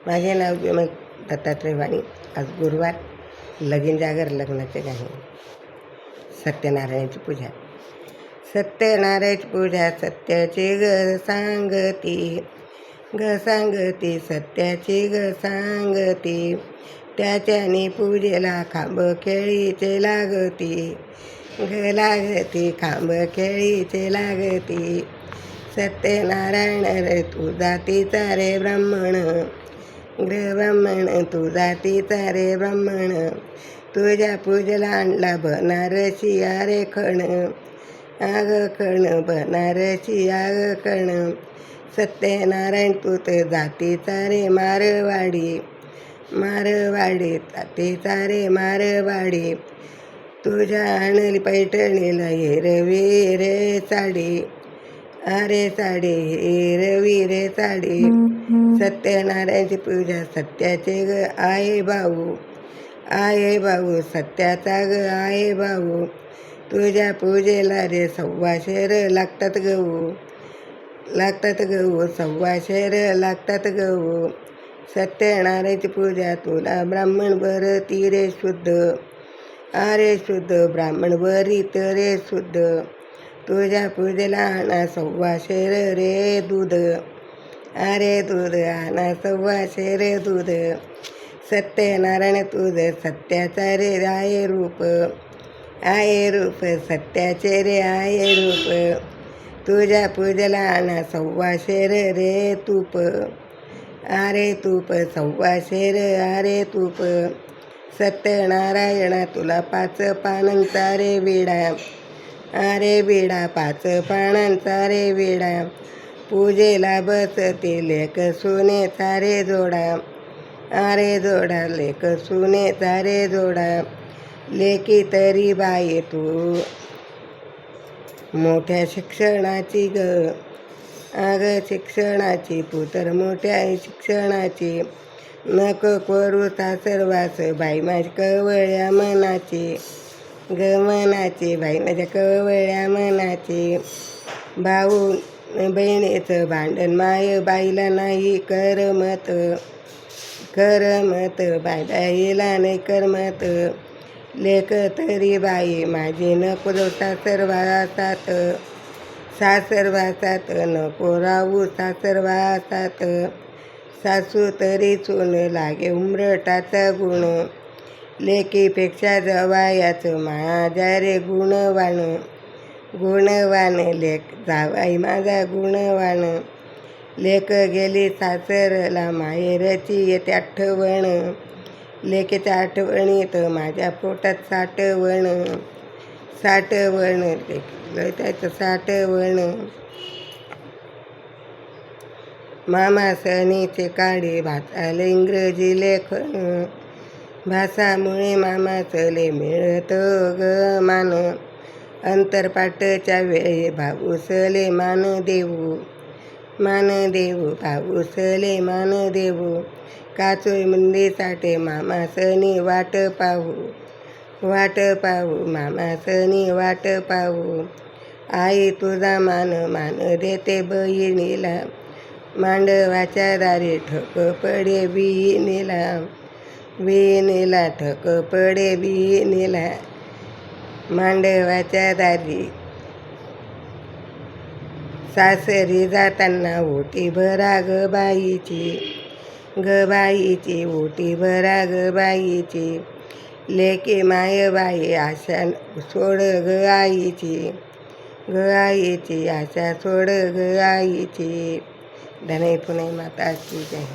माझे नाव दत्तात्रय वाणी. आज गुरुवार, लगीन जागर लग्नाचे गाणे. सत्यनारायणाची पूजा. सत्यनारायणाची पूजा सत्याची ग सांगती, ग सांगती सत्याची ग सांगती. त्याच्याने पूजेला खांब खेळीचे लागती, ग लागती खांब खेळीचे लागती. सत्यनारायण रे तू जातीचा रे ब्राह्मण, ब्राह्मण तू जातीचा रे ब्राह्मण. तुझ्या पूजेला आणला बनारसी आरे खण, आग खण बनारसी आग खण. सत्यनारायण तू तर जातीचा रे मारवाडी, मारवाडी जातीचा रे मारवाडी. तुझ्या आणली पैठणीला हिरवी रे साडी, अरे साडी हिरवी रे साडी. सत्यनारायणाची पूजा सत्याचे ग आहे भाऊ, आहे भाऊ सत्याचा ग आहे भाऊ. तुझ्या पूजेला रे 1.25 शेर लागतात गहू, लागतात गहू 1.25 शेर लागतात गहू. सत्यनारायणाची पूजा तुला ब्राह्मण भरती रे शुद्ध, अरे शुद्ध ब्राह्मण भरीत रे शुद्ध. तुझ्या पूजेला आणा 1.25 शेर रे दूध, अरे दूध आणा 1.25 शेर दूध. सत्यनारायण तुझं सत्याचा रे आहे रूप, आहे रूप सत्याचे रे आहे रूप. तुझ्या पूजेला आणा 1.25 शेर रे तूप, अरे तूप 1.25 शेर अरे तूप. सत्यनारायणा तुला 5 पानांचा रे विडा, अरे विडा 5 पानांचा रे विडा. पूजेला बसते लेक सोनेचा रे जोडा, अरे जोडा लेक सोनेचा रे जोडा. लेकी तरी बाई तू मोठ्या शिक्षणाची ग, अग शिक्षणाची तू तर मोठ्या शिक्षणाची. नको करू सासरवास बाई माझ्या कवळ्या मनाची, ग मनाची बाई माझ्या कवळ्या मनाची. भाऊ बहिणीचं भांडण माय बाईला नाही करमत, करमत बाय बाईला नाही करमत. लेक तरी बाई माझी नको सासरवासात, सासरवासात नको राहू सासरवासात. सासू तरी चून लागे उमरटाचा गुण, लेकीपेक्षा जावयाचं माझ्या रे गुणवान, गुणवान लेक जावाई माझा गुणवान. लेक गेली सासरला माहेरची येते आठवण, लेकीच्या आठवणीत माझ्या पोटात साठवण, साठवण लेक त्याचं साठवण. मामा सणीचे काढे भाषाले इंग्रजी लेखन, भाषामुळे मामाचं ले मिळतं ग मान. अंतरपाठच्या वेळी भाऊसले मान देऊ, मान देऊ भाऊसले मान देऊ. काचोय मंदीसाठी मामा सणी वाट पाहू, वाट पाहू मामा सणी वाट पाहू. आई तुझा मान मान देते बहिणीला, मांडवाच्या दारी ठक पडे बिनीला, बिनीला ठक पडे बिनीला. मांडवाच्या दारी सासरी जाताना ओटी भरा ग बाईची, ग बाईची ओटी भरा ग बाईची. लेके माय बाई आशा सोड ग आईची, ग आईची आशा सोड ग आईची. धनय पुणे माता की जय.